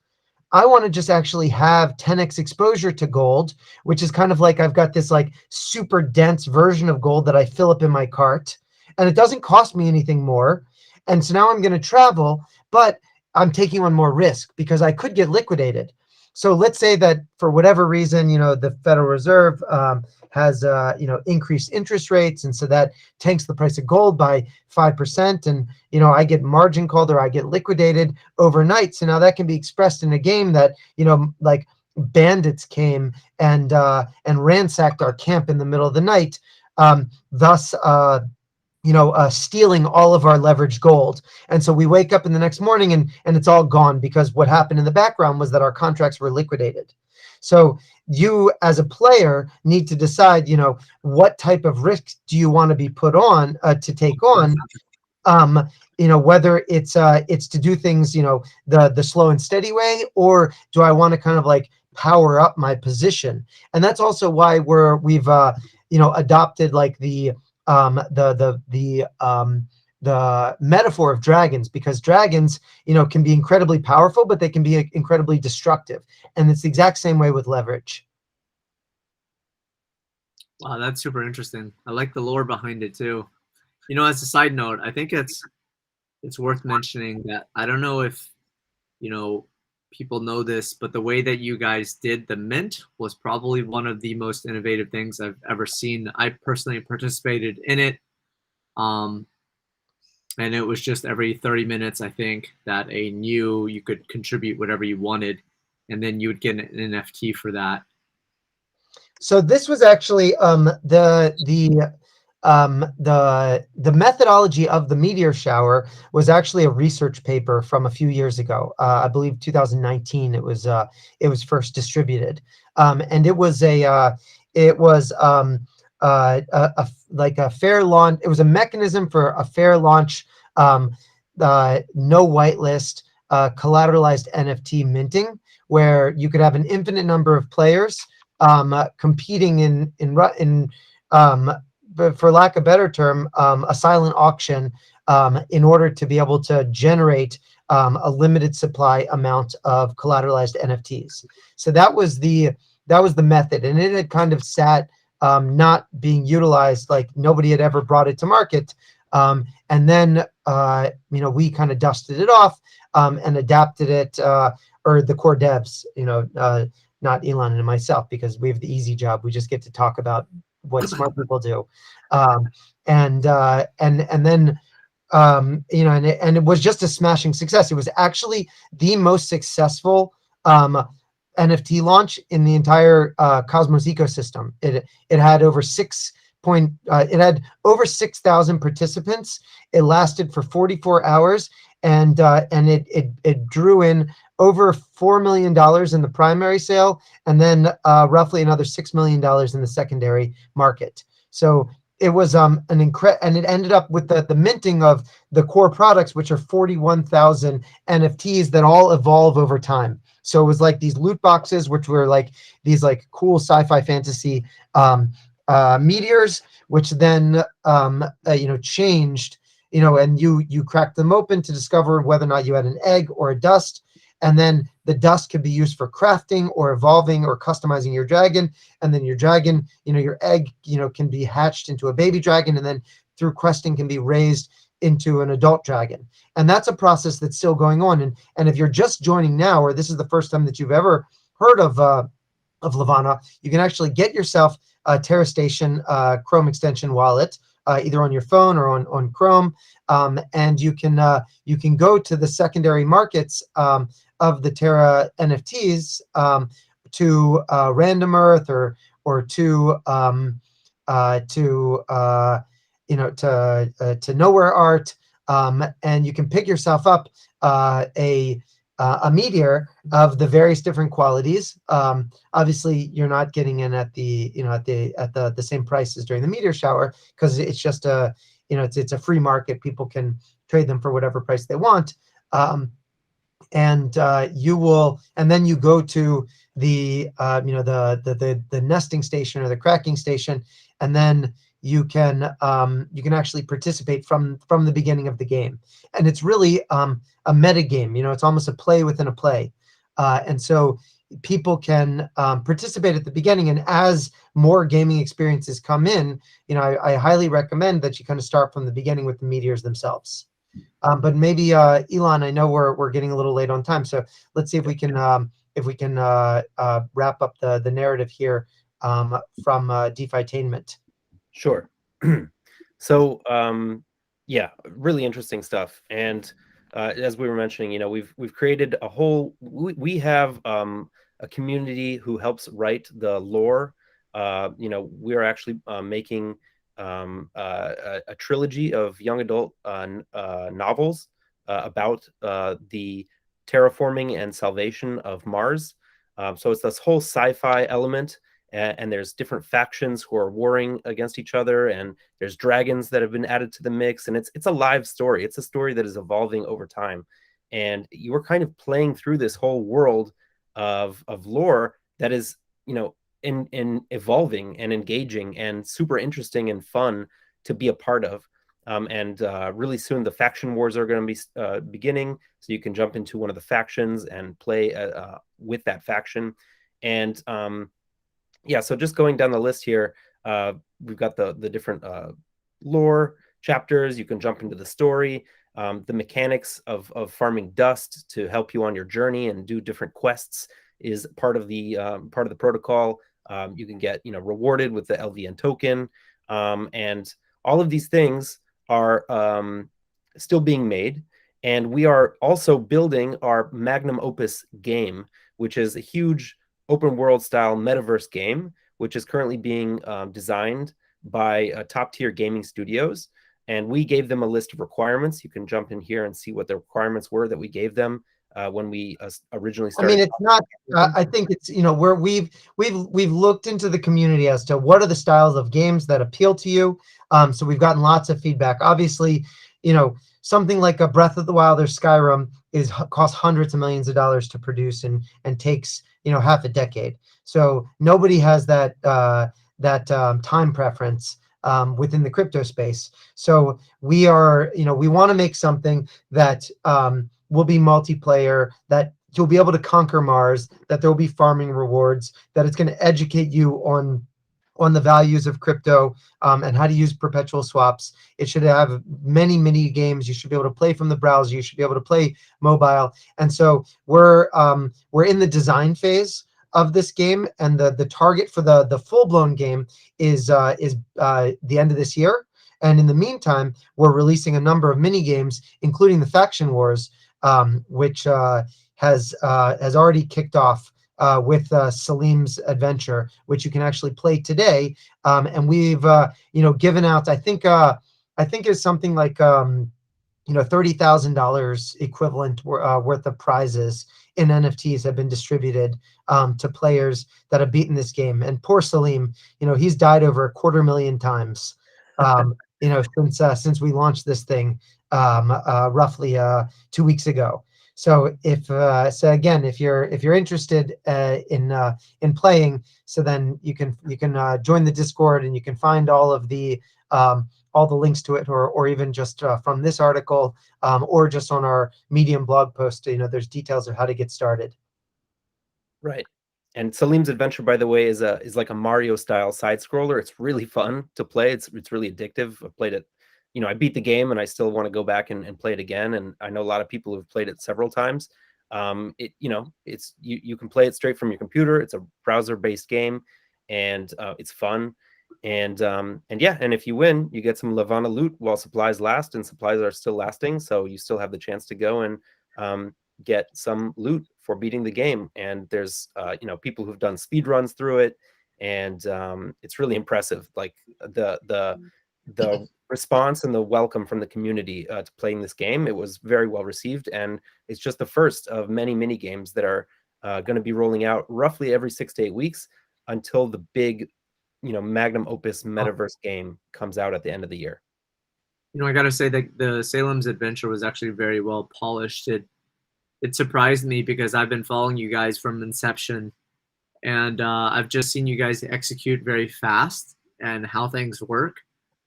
I want to just actually have 10x exposure to gold, which is kind of like I've got this like super dense version of gold that I fill up in my cart, and it doesn't cost me anything more. And so now I'm going to travel, but I'm taking on more risk because I could get liquidated. So let's say that for whatever reason, the Federal Reserve has increased interest rates, and so that tanks the price of gold by 5%, and I get margin called or I get liquidated overnight. So now that can be expressed in a game that like bandits came and ransacked our camp in the middle of the night, thus stealing all of our leveraged gold. And so we wake up in the next morning and it's all gone, because what happened in the background was that our contracts were liquidated. So you as a player need to decide, what type of risk do you want to be put on to take on, whether it's to do things, the slow and steady way, or do I want to kind of like power up my position? And that's also why we've adopted like the metaphor of dragons, because dragons, can be incredibly powerful, but they can be incredibly destructive. And it's the exact same way with leverage. Wow, that's super interesting. I like the lore behind it too. As a side note, I think it's worth mentioning that I don't know if people know this, but the way that you guys did the mint was probably one of the most innovative things I've ever seen. I personally participated in it. And it was just every 30 minutes, I think, that you could contribute whatever you wanted, and then you would get an NFT for that. So this was actually the methodology of the meteor shower was actually a research paper from a few years ago. I believe 2019. It was first distributed, and it was a fair launch. It was a mechanism for a fair launch, no whitelist, collateralized NFT minting, where you could have an infinite number of players competing but for lack of a better term, a silent auction, in order to be able to generate a limited supply amount of collateralized NFTs. So that was the method, and it had kind of sat not being utilized, like nobody had ever brought it to market. And then we kind of dusted it off and adapted it, or the core devs, not Elon and myself, because we have the easy job. We just get to talk about what smart people do. And then it was just a smashing success. It was actually the most successful NFT launch in the entire Cosmos ecosystem. It had over 6,000 participants. It lasted for 44 hours, and it drew in over $4 million in the primary sale, and then roughly another $6 million in the secondary market. So it was and it ended up with the minting of the core products, which are 41,000 NFTs that all evolve over time. So it was like these loot boxes, which were like these like cool sci-fi fantasy meteors, which then changed, and you cracked them open to discover whether or not you had an egg or a dust. And then the dust could be used for crafting or evolving or customizing your dragon. And then your dragon, your egg, can be hatched into a baby dragon, and then through questing can be raised into an adult dragon. And that's a process that's still going on. And if you're just joining now, or this is the first time that you've ever heard of Levana, you can actually get yourself a Terra Station Chrome extension wallet, either on your phone or on Chrome, and you can go to the secondary markets of the Terra NFTs, to Random Earth or to Nowhere Art, and you can pick yourself up a meteor of the various different qualities. Obviously, you're not getting in at the same prices during the meteor shower, because it's just it's a free market. People can trade them for whatever price they want. And then you go to the the nesting station or the cracking station, and then you can actually participate from the beginning of the game. And it's really a meta game. It's almost a play within a play, and so people can participate at the beginning. And as more gaming experiences come in, I highly recommend that you kind of start from the beginning with the meteors themselves. But maybe Elon, I know we're getting a little late on time, so let's see if we can wrap up the narrative here from Defitainment. Sure. So yeah, really interesting stuff. And as we were mentioning, we've created a whole. We have a community who helps write the lore. We are actually making a trilogy of young adult novels about the terraforming and salvation of Mars. So it's this whole sci-fi element, and there's different factions who are warring against each other, and there's dragons that have been added to the mix, and it's a live story. It's a story that is evolving over time, and you are kind of playing through this whole world of lore that is in evolving and engaging and super interesting and fun to be a part of. And really soon the faction wars are going to be beginning, so you can jump into one of the factions and play with that faction. And yeah, so just going down the list here, we've got the different lore chapters. You can jump into the story, the mechanics of farming dust to help you on your journey and do different quests is part of the protocol. You can get rewarded with the LVN token, and all of these things are still being made. And we are also building our magnum opus game, which is a huge open world style metaverse game, which is currently being designed by top tier gaming studios. And we gave them a list of requirements. You can jump in here and see what the requirements were that we gave them when we originally started. I mean, it's not. I think it's where we've looked into the community as to what are the styles of games that appeal to you. So we've gotten lots of feedback. Obviously, something like a Breath of the Wild or Skyrim costs hundreds of millions of dollars to produce and takes half a decade. So nobody has that time preference within the crypto space. So we are we want to make something that will be multiplayer, that you'll be able to conquer Mars, that there will be farming rewards, that it's going to educate you on the values of crypto and how to use perpetual swaps. It should have many games. You should be able to play from the browser. You should be able to play mobile. And so we're in the design phase of this game, and the target for the full-blown game is the end of this year. And in the meantime, we're releasing a number of mini games, including the Faction Wars, which has already kicked off with Salim's adventure, which you can actually play today. And we've given out, I think it's something like $30,000 equivalent worth of prizes in NFTs have been distributed to players that have beaten this game. And poor Salim, he's died over 250,000 times. Since we launched this thing roughly 2 weeks ago. So if you're interested in playing, so then you can join the Discord, and you can find all the links to it, or even just from this article, or just on our Medium blog post. There's details of how to get started. Right. And Salim's Adventure, by the way, is like a Mario style side scroller. It's really fun to play. It's really addictive. I've played it. I beat the game, and I still want to go back and play it again. And I know a lot of people who've played it several times. It's you can play it straight from your computer. It's a browser-based game, and it's fun. And yeah, and if you win, you get some Levana loot while supplies last, and supplies are still lasting. So you still have the chance to go and get some loot for beating the game. And there's people who've done speed runs through it, and it's really impressive, like the response and the welcome from the community to playing this game. It was very well received, and it's just the first of many mini games that are going to be rolling out roughly every 6 to 8 weeks until the big magnum opus metaverse game comes out at the end of the year. I gotta say that the Salem's Adventure was actually very well polished. It surprised me because I've been following you guys from inception, and I've just seen you guys execute very fast and how things work.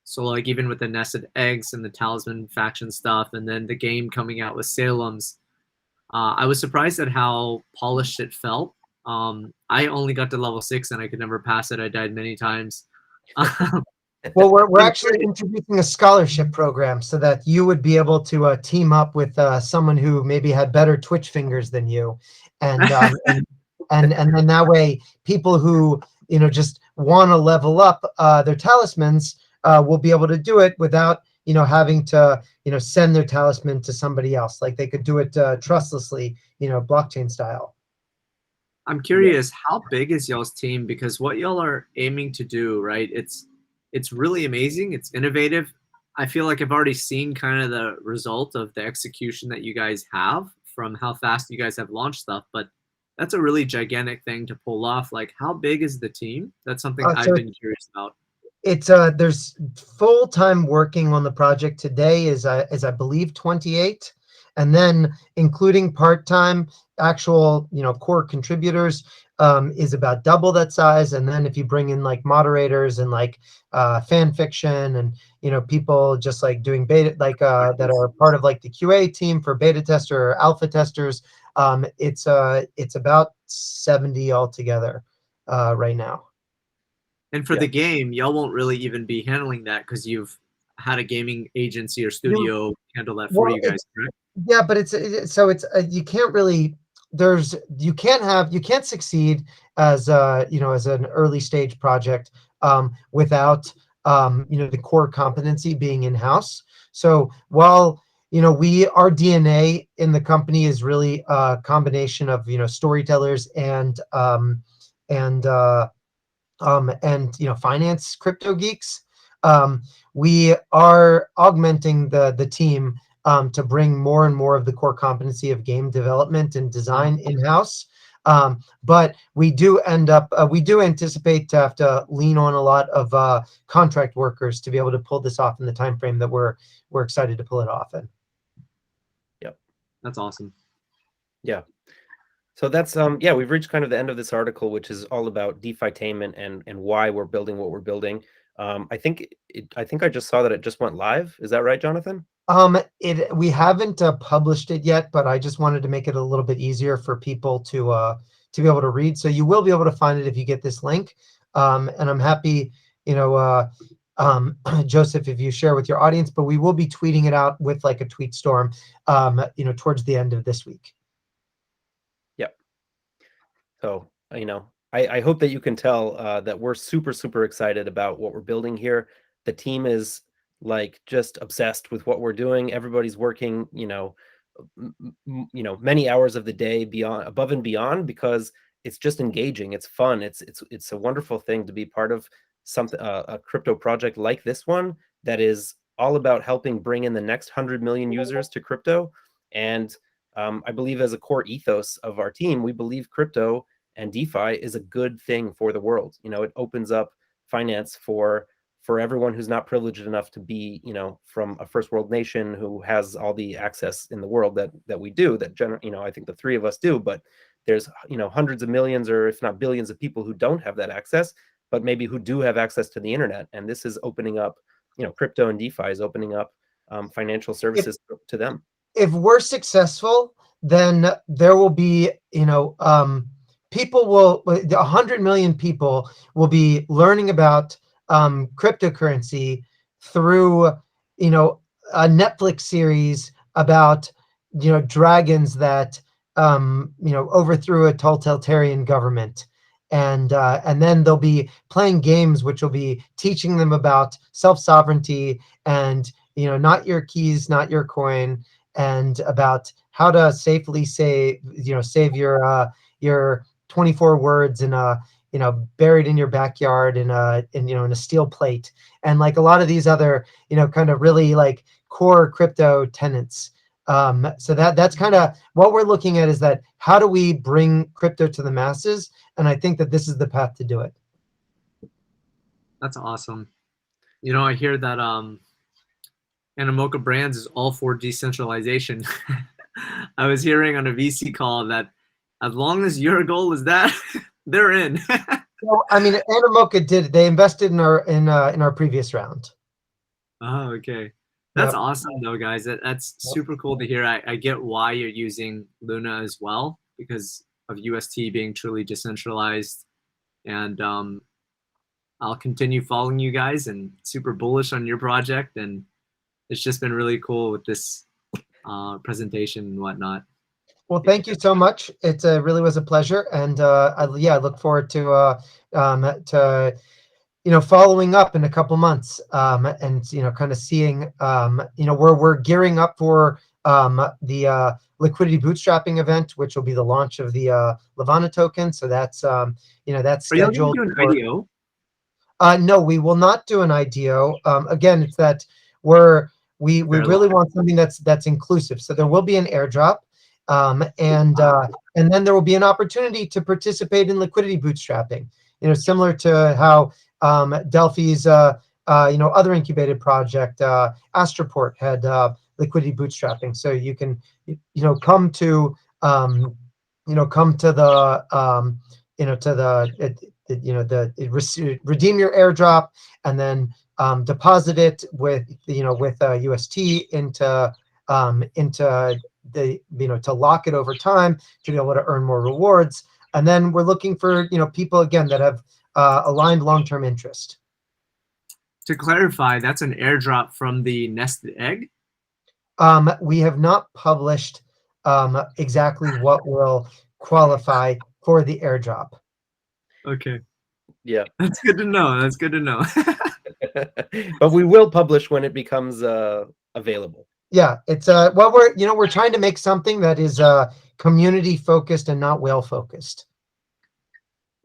So like even with the nested eggs and the talisman faction stuff, and then the game coming out with Salem's, I was surprised at how polished it felt. I only got to level 6 and I could never pass it. I died many times. Well, we're actually introducing a scholarship program so that you would be able to team up with someone who maybe had better Twitch fingers than you, and then that way people who just want to level up their talismans will be able to do it without having to send their talisman to somebody else. Like they could do it trustlessly, blockchain style. I'm curious, how big is y'all's team? Because what y'all are aiming to do, right? It's really amazing. It's innovative. I feel like I've already seen kind of the result of the execution that you guys have from how fast you guys have launched stuff, but that's a really gigantic thing to pull off. Like, how big is the team? That's something I've been curious about. It's there's full-time working on the project today is I believe 28, and then including part-time actual core contributors is about double that size. And then if you bring in like moderators and like fan fiction and people just like doing beta, like that are part of like the QA team for beta tester or alpha testers, it's about 70 altogether right now. And for the game, y'all won't really even be handling that because you've had a gaming agency or studio handle that for you guys, correct? Yeah, but it's you can't really you can't succeed as as an early stage project without the core competency being in house. So while our DNA in the company is really a combination of storytellers and finance crypto geeks, we are augmenting the team to bring more and more of the core competency of game development and design in-house. But we do anticipate to have to lean on a lot of contract workers to be able to pull this off in the time frame that we're excited to pull it off in. Yep. That's awesome. Yeah. So that's we've reached kind of the end of this article, which is all about Defitainment and why we're building what we're building. I think I just saw that it just went live. Is that right, Jonathan? We haven't published it yet, but I just wanted to make it a little bit easier for people to be able to read. So you will be able to find it if you get this link. And I'm happy, Joseph, if you share with your audience, but we will be tweeting it out with like a tweet storm, towards the end of this week. Yep. So, I hope that you can tell that we're super, super excited about what we're building here. The team is like just obsessed with what we're doing. Everybody's working, many hours of the day above and beyond, because it's just engaging. It's fun. It's a wonderful thing to be part of something, a crypto project like this one that is all about helping bring in the next 100 million users to crypto. And I believe as a core ethos of our team, we believe crypto and DeFi is a good thing for the world. It opens up finance for for everyone who's not privileged enough to be, from a first world nation who has all the access in the world that we do, I think the three of us do, but there's, hundreds of millions, or if not billions, of people who don't have that access, but maybe who do have access to the internet. And this is opening up, crypto and DeFi is opening up financial services to them. If we're successful, then there will be, people will, 100 million people will be learning about cryptocurrency through, a Netflix series about, dragons that, overthrew a totalitarian government. And then they'll be playing games which will be teaching them about self-sovereignty and, not your keys, not your coin, and about how to safely save your 24 words in a, buried in your backyard in a steel plate, and like a lot of these other, kind of really like core crypto tenets. So that's kind of what we're looking at, is that how do we bring crypto to the masses? And I think that this is the path to do it. That's awesome. I hear that Animoca Brands is all for decentralization. I was hearing on a VC call that as long as your goal is that, they're in. Well, I mean, Animoca they invested in our previous round. Oh, okay. That's Yep. awesome though, guys. That's super cool to hear. I get why you're using Luna as well, because of UST being truly decentralized. And I'll continue following you guys, and super bullish on your project. And it's just been really cool with this presentation and whatnot. Well, thank you so much. It really was a pleasure, and I look forward to following up in a couple months, and kind of seeing where we're gearing up for the liquidity bootstrapping event, which will be the launch of the Levana token. So that's that's scheduled. Are you going to do an IDO? No, we will not do an IDO. Again, it's that we really want something that's inclusive. So there will be an airdrop, and then there will be an opportunity to participate in liquidity bootstrapping. Similar to how Delphi's other incubated project, Astroport, had liquidity bootstrapping. So you can come to redeem your airdrop, and then deposit it with UST into the to lock it over time to be able to earn more rewards. And then we're looking for people again that have aligned long-term interest. To clarify, that's an airdrop from the nested egg? We have not published exactly what will qualify for the airdrop. Okay. Yeah. That's good to know. That's good to know. But we will publish when it becomes available. Yeah, it's we're trying to make something that is community focused and not whale focused.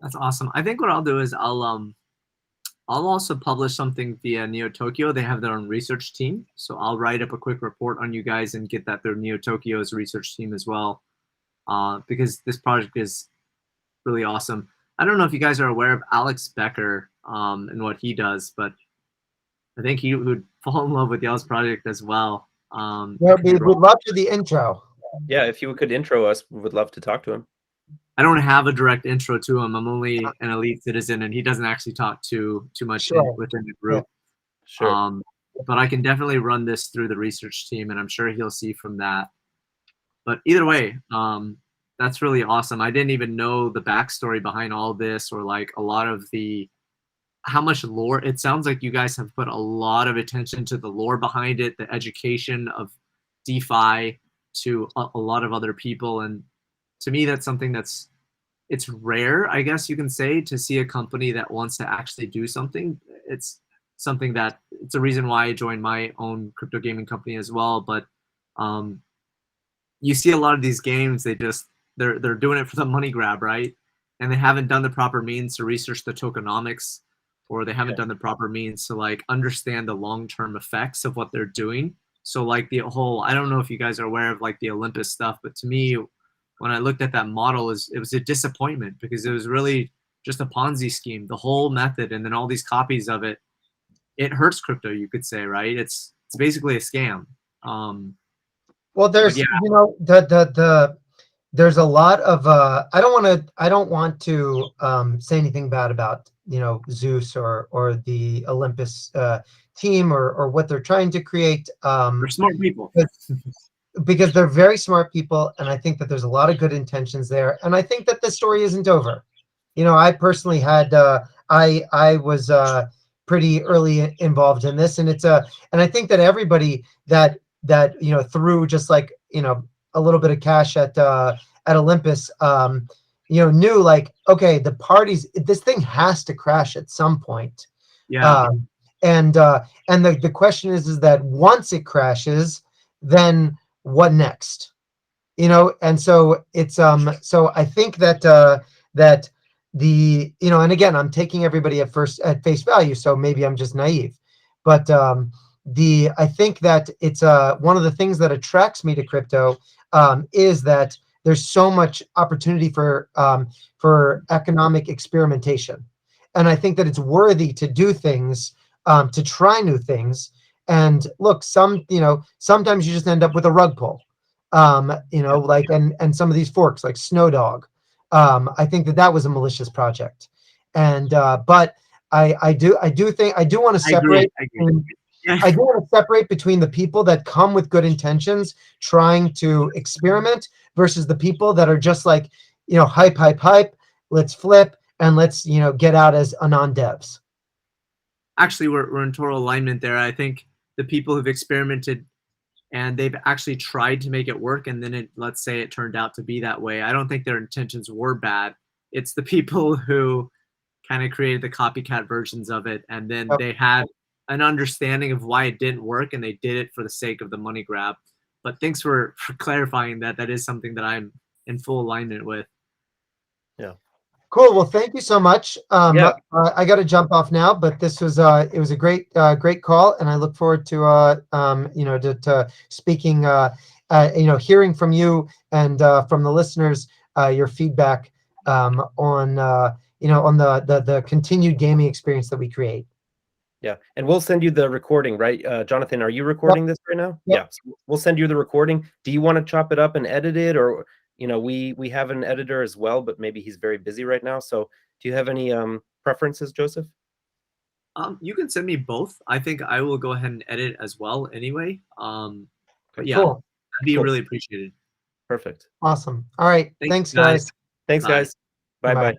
That's awesome. I think what I'll do is I'll also publish something via Neo Tokyo. They have their own research team, so I'll write up a quick report on you guys and get that through Neo Tokyo's research team as well, because this project is really awesome. I don't know if you guys are aware of Alex Becker and what he does, but I think he would fall in love with y'all's project as well. Yeah, we would love to the intro. Yeah, if you could intro us, we would love to talk to him. I don't have a direct intro to him. I'm only an elite citizen, and he doesn't actually talk too much within the group. Yeah. Sure. But I can definitely run this through the research team, and I'm sure he'll see from that. But either way, that's really awesome. I didn't even know the backstory behind all this, or like a lot of how much lore. It sounds like you guys have put a lot of attention to the lore behind it, the education of DeFi to a lot of other people. And to me, that's something it's rare, I guess you can say, to see a company that wants to actually do something. It's something that it's a reason why I joined my own crypto gaming company as well. But you see a lot of these games, they're doing it for the money grab, right? And they haven't done the proper means to research the tokenomics, or they haven't done the proper means to like understand the long-term effects of what they're doing. So like the whole, I don't know if you guys are aware of like the Olympus stuff, but to me, when I looked at that model, it was a disappointment, because it was really just a Ponzi scheme, the whole method, and then all these copies of it. it hurts crypto, you could say, right? It's basically a scam. Well, there's yeah. there's a lot of I don't want to say anything bad about Zeus or the Olympus team or what they're trying to create. They're smart people. Because they're very smart people, and I think that there's a lot of good intentions there, and I think that the story isn't over. I personally had I was pretty early involved in this, and and I think that everybody that threw just like a little bit of cash at Olympus, knew like, okay, this thing has to crash at some point. Yeah. And the question is that once it crashes, then what next? And so it's so I think that that the and again, I'm taking everybody at face value, so maybe I'm just naive, but I think that it's one of the things that attracts me to crypto is that there's so much opportunity for economic experimentation, and I think that it's worthy to do things, to try new things. And look, sometimes you just end up with a rug pull, like, and some of these forks like Snowdog. I think that was a malicious project. And but I do think I do want to separate. I agree. I do want to separate between the people that come with good intentions, trying to experiment, versus the people that are just like, hype, hype, hype. Let's flip and let's get out as anon devs. Actually, we're in total alignment there. I think the people who've experimented and they've actually tried to make it work, and then let's say it turned out to be that way, I don't think their intentions were bad. It's the people who kind of created the copycat versions of it, and then they had an understanding of why it didn't work, and they did it for the sake of the money grab. But thanks for clarifying that. That is something that I'm in full alignment with. Yeah. Cool. Well, thank you so much. Yeah. I got to jump off now, but this was it was a great call, and I look forward to to speaking, hearing from you and from the listeners, your feedback on on the continued gaming experience that we create. Yeah, and we'll send you the recording, right? Jonathan, are you recording this right now? Yep. Yeah, so we'll send you the recording. Do you want to chop it up and edit it, or we have an editor as well, but maybe he's very busy right now. So, do you have any preferences, Joseph? You can send me both. I think I will go ahead and edit as well anyway. But yeah, Cool. that'd be really appreciated. Perfect. Awesome. All right. Thanks, guys. Thanks, guys. Bye-bye.